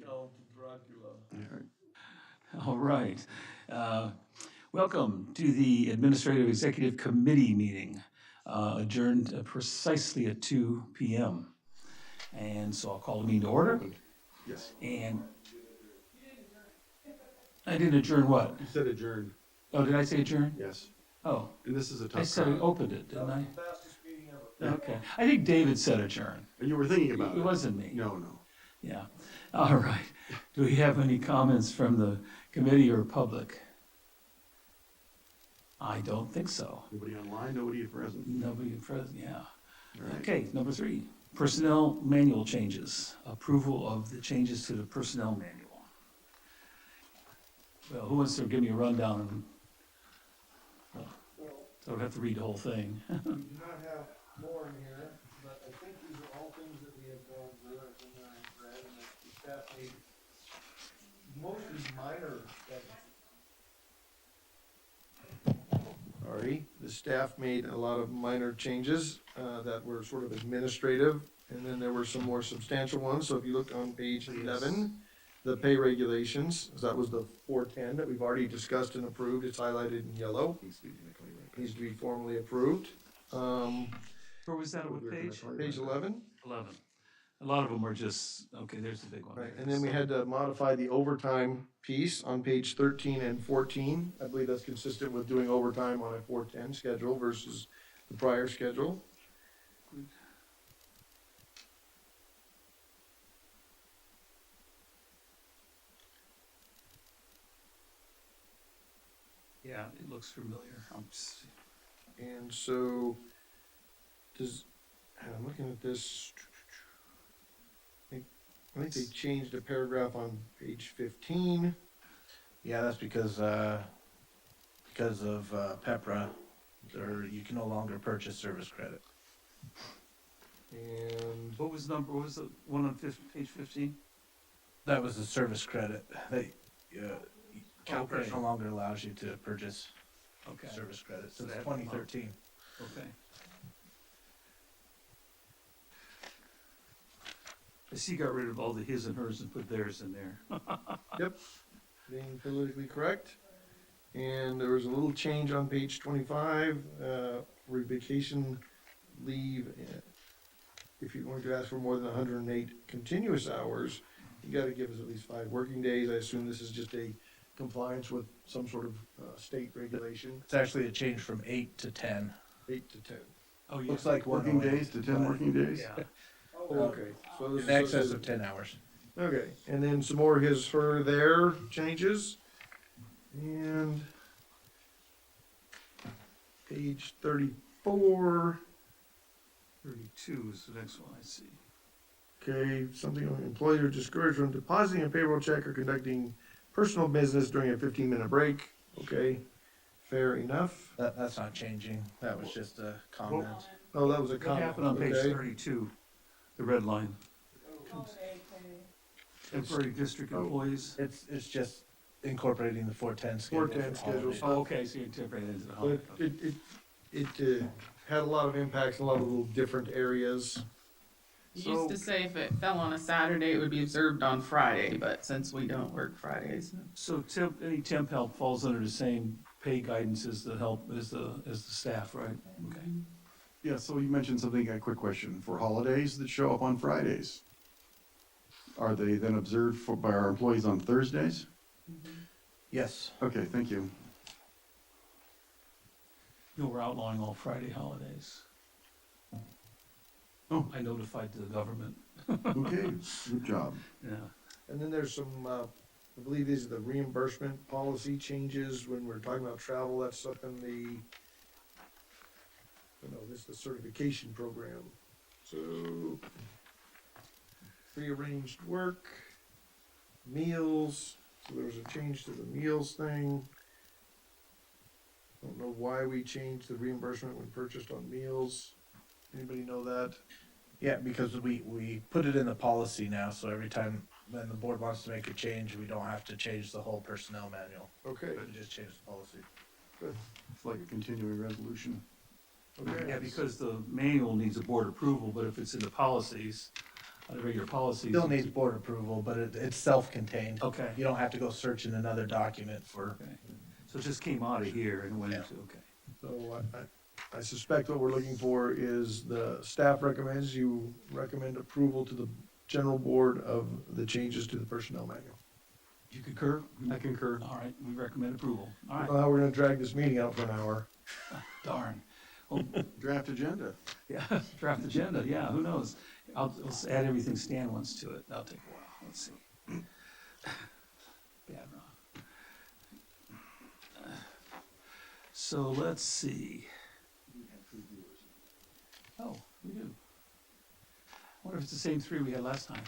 Count Dracula. All right. Uh, Welcome to the Administrative Executive Committee meeting, adjourned precisely at 2 p.m. And so I'll call the meeting to order. Yes. And I didn't adjourn what? You said adjourn. Oh, did I say adjourn? Yes. Oh, And this is a I tough said I crowd. opened it, didn't I? Fastest meeting ever. Okay. I think David said adjourn. And you were thinking about it. It wasn't me. No, no. Yeah. All right. Do we have any comments from the committee or public? I don't think so. Nobody online, nobody present. Nobody present, yeah. All right. Okay, number 3, personnel manual changes. Approval of the changes to the personnel manual. Well, who wants to give me a rundown? Well, I don't have to read the whole thing. We do not have more in here, but I think these are all things that we have gone through, I think I read, and that the staff made mostly minor, sorry, the staff made a lot of minor changes, that were sort of administrative, and then there were some more substantial ones, so if you look on page 11, the pay regulations, that was the 410 that we've already discussed and approved, it's highlighted in yellow, needs to be formally approved. Where was that, what page? Page 11. 11. A lot of them are just, okay, there's the big one. Right, and then we had to modify the overtime piece on page 13 and 14. I believe that's consistent with doing overtime on a 410 schedule versus the prior schedule. Yeah, it looks familiar. And so, I'm looking at this. I think they changed a paragraph on page 15. Yeah, that's because of PEPRA, or you can no longer purchase service credit. And What was the one on page 15? That was the service credit. CalPERS Okay. no longer allows you to purchase Okay, service credit So since that- 2013. okay. I see you got rid of all the his and hers and put theirs in there. being politically correct. And there was a little change on page 25, for vacation leave. If you're going to ask for more than 108 continuous hours, you gotta give us at least 5 working days. I assume this is just a compliance with some sort of state regulation, It's actually a change from 8 to 10. 8 to 10. Oh, yeah. Looks like Working 108, days to 10 but working days? Yeah. Oh, okay. So this In is excess of 10 hours. Okay, and then some more his, her, their changes. And page 34. 32 is the next one I see. Okay, something on employees are discouraged from depositing a payroll check or conducting personal business during a 15-minute break. Okay, fair enough. That's not changing. That was just a comment. Oh, that was a What comment. happened on page Okay. 32, the red line? Temporary district employees? It's just incorporating the 410 schedule. 410 for schedule. holidays. Oh, okay, so you're temporary into the holiday. But it had a lot of impacts in a lot of little different areas. You used to say if it fell on a Saturday, it would be observed on Friday, but since we don't work Fridays. So any temp help falls under the same pay guidance as the help, as the staff, right? Okay. Yeah, so you mentioned something, a quick question. For holidays that show up on Fridays, are they then observed by our employees on Thursdays? Yes. Okay, thank you. No, we're outlawing all Friday holidays. Oh. I notified the government, Okay, good job. And then there's some, I believe these are the reimbursement policy changes when we're talking about travel. That's up in the, this is the certification program. So, prearranged work, meals. So there was a change to the meals thing. Don't know why we changed the reimbursement when purchased on meals. Anybody know that? Yeah, because we put it in the policy now, so every time when the board wants to make a change, we don't have to change the whole personnel manual. Okay, We just change the policy. It's like a continuing resolution. okay. yeah, because the manual needs a board approval, but if it's in the policies, the regular policies. Still needs board approval, but it's self-contained. Okay, You don't have to go search in another document for, okay. So it just came out of here and went Yeah. into, okay. So I suspect what we're looking for is the staff recommends you recommend approval to the general board of the changes to the personnel manual. You concur? I concur. All right, we recommend approval. All I right, don't know how we're gonna drag this meeting out for an hour. darn. Well, Draft agenda. yeah, draft agenda, yeah, who knows? I'll add everything Stan wants to it. That'll take a while. Let's see. Bad Ron. So let's see. Oh, we do. I wonder if it's the same three we had last time.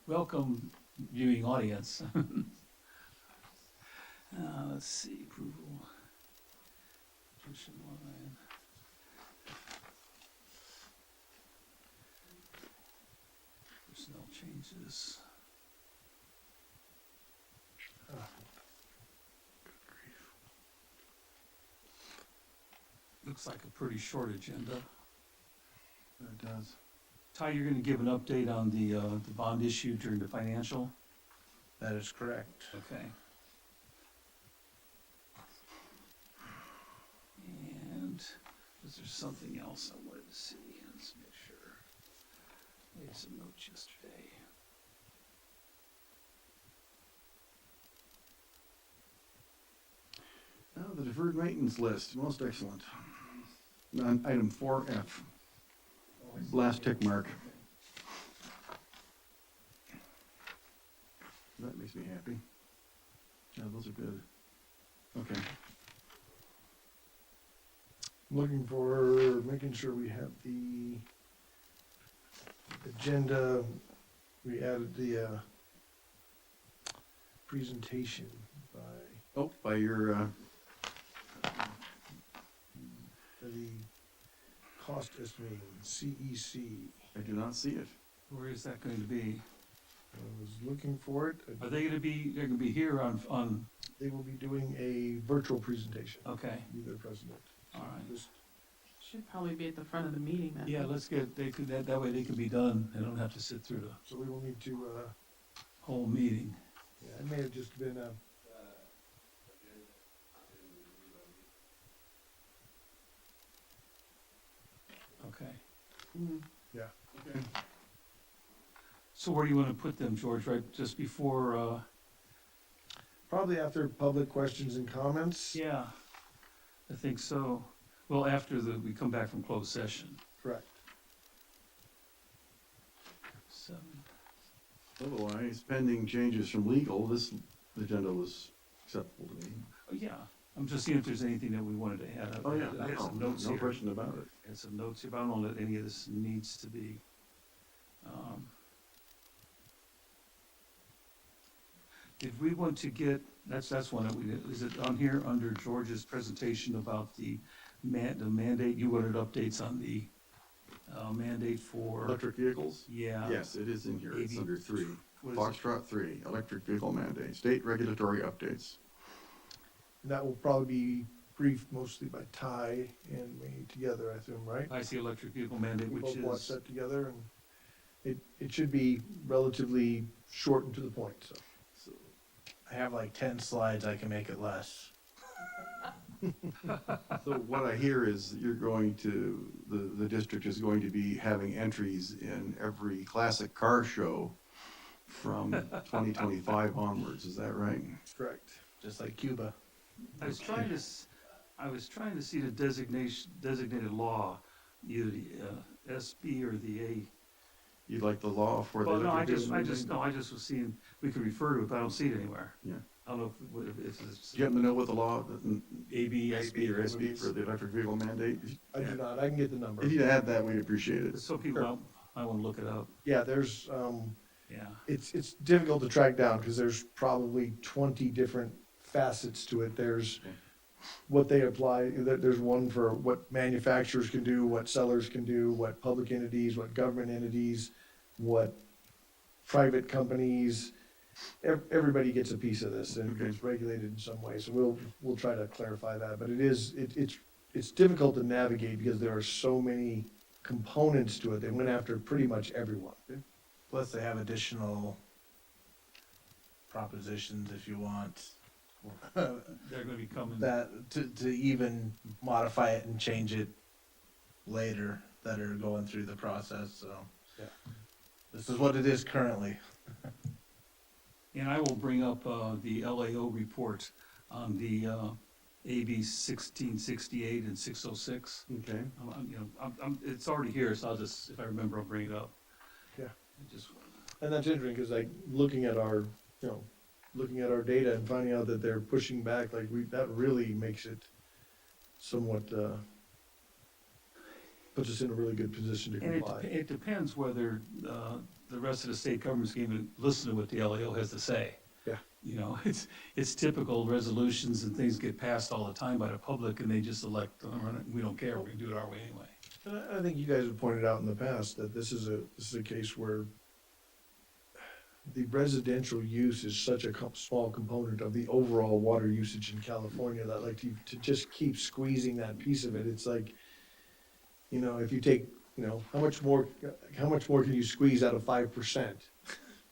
Welcome, viewing audience. Let's see, approval. Push in line. Personnel changes. Looks like a pretty short agenda. It does. Ty, you're gonna give an update on the bond issue during the financial? that is correct. Okay. And is there something else I wanted to see? Let's make sure. I made some notes yesterday. Oh, the deferred maintenance list, most excellent. On item 4F, last tick mark. That makes me happy. Yeah, those are good. Okay. Looking for, making sure we have the agenda, we added the presentation by Oh, by your, the cost estimating, CEC. I do not see it. Where is that going to be? I was looking for it. Are they gonna be, they're gonna be here on, They will be doing a virtual presentation, okay, be their president. all right. Just Should probably be at the front of the meeting then. Yeah, let's get, they could, that way they can be done. They don't have to sit through the So we will need to, whole meeting. yeah, it may have just been a, Okay. yeah. Okay. So where do you wanna put them, George, right, just before, Probably after public questions and comments. yeah, I think so. Well, after we come back from closed session. Correct. 7. Otherwise, pending changes from legal, this agenda was acceptable to me. Oh, yeah, I'm just seeing if there's anything that we wanted to add. Oh, yeah, I had some notes no here. question about it. I had some notes here, but I don't know that any of this needs to be. If we want to get, that's one that we, is it on here under George's presentation about the mandate? You wanted updates on the mandate for, Electric vehicles? yeah. Yes, it is in here. It's AB under 3. What is it? Foxtrot 3, electric vehicle mandate, state regulatory updates. And that will probably be briefed mostly by Ty and me together, I assume, right? I see electric vehicle mandate, We which both watched is, that together, and it should be relatively short and to the point, so. So, I have like 10 slides, I can make it less. so what I hear is you're going to, the district is going to be having entries in every classic car show from 2025 onwards, is that right? Correct. Just like Cuba. I was trying to see the designated law, either the SB or the A. You'd like the law for the Well, no, electric vehicle I just was seeing, we could refer to it, but I don't see it anywhere. Yeah. I don't know if it's Do you happen to know what the law, AB, SB or SB for the electric vehicle mandate? I do not, I can get the number. If you add that, we'd appreciate it. So people might want to look it up, Yeah, there's, yeah. it's difficult to track down, because there's probably 20 different facets to it. There's Okay. what they apply, there's one for what manufacturers can do, what sellers can do, what public entities, what government entities, what private companies, everybody gets a piece of this, and Okay. it's regulated in some way, so we'll try to clarify that, but it's difficult to navigate, because there are so many components to it. They went after pretty much everyone. Plus they have additional propositions if you want. They're gonna be coming. That, to even modify it and change it later that are going through the process, so. Yeah. This is what it is currently. And I will bring up the LAO report on the AB 1668 and 606. Okay. It's already here, so I'll just, if I remember, I'll bring it up. Yeah. Just, And that's interesting, because like, looking at our data and finding out that they're pushing back, like, that really makes it somewhat, puts us in a really good position to and comply. it depends whether the rest of the state government's going to listen to what the LAO has to say. Yeah. You know, it's typical, resolutions and things get passed all the time by the public, and they just elect, we don't care, we can do it our way anyway. And I think you guys have pointed out in the past that this is a case where the residential use is such a small component of the overall water usage in California that, like, to just keep squeezing that piece of it, it's like, you know, if you take, you know, how much more can you squeeze out of 5%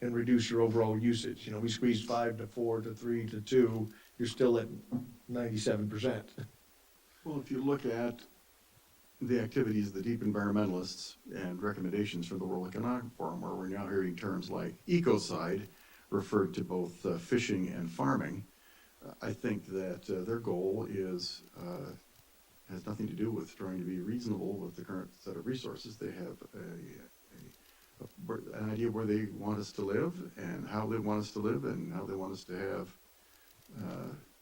and reduce your overall usage? You know, we squeezed 5 to 4 to 3 to 2, you're still at 97%. Well, if you look at the activities of the deep environmentalists and recommendations from the World Economic Forum, where we're now hearing terms like ecocide referred to both fishing and farming, I think that their goal is has nothing to do with trying to be reasonable with the current set of resources. They have an idea where they want us to live and how they want us to live and how they want us to have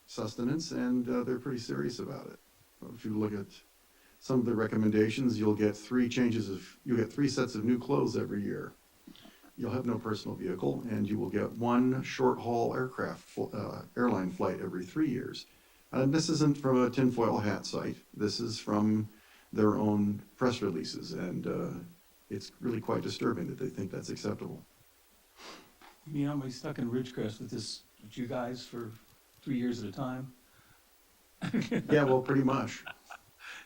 sustenance, and they're pretty serious about it. If you look at some of the recommendations, you'll get 3 sets of new clothes every year. You'll have no personal vehicle, and you will get 1 short-haul airline flight every 3 years. And this isn't from a tinfoil hat site. This is from their own press releases, and it's really quite disturbing that they think that's acceptable. You mean I'm gonna be stuck in Ridgecrest with you guys for 3 years at a time? Yeah, well, pretty much.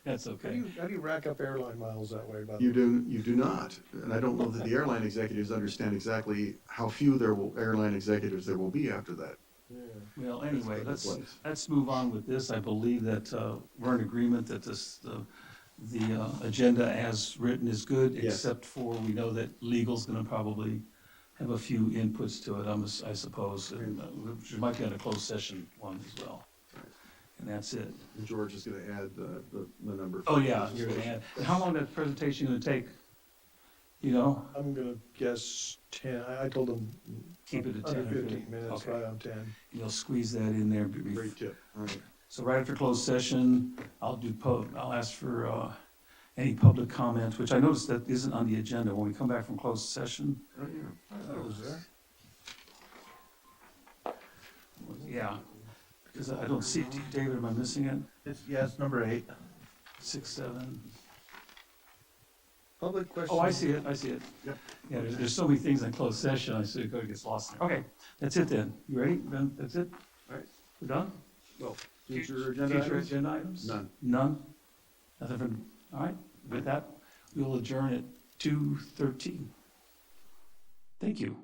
That's okay. How do you rack up airline miles that way, by the You way? do not, and I don't know that the airline executives understand exactly how few airline executives there will be after that. Yeah. Well, anyway, That's the place. let's move on with this. I believe that we're in agreement that the agenda as written is good, Yes. except for we know that legal's gonna probably have a few inputs to it, I suppose. And there might be on a closed session one as well. And that's it. And George is gonna add the number. Oh, yeah, you're gonna add. And how long that presentation gonna take? You know, I'm gonna guess 10, I told them. Keep it at 10 Under or 15 15. minutes, Okay. right on 10. you'll squeeze that in there. Great tip, all right. So right after closed session, I'll ask for any public comment, which I noticed that isn't on the agenda when we come back from closed session. Oh, yeah. I thought it was there. Yeah, because I don't see it. David, am I missing it? It's number 8. 6, 7. Public question. Oh, I see it. Yep. Yeah, there's so many things in closed session, I see it gets lost there. Okay, that's it then. You ready, Ben? That's it? All right. We're done? Well, future agenda Future items? agenda items? None. None? Nothing from, all right, with that, we will adjourn at 2:13. Thank you.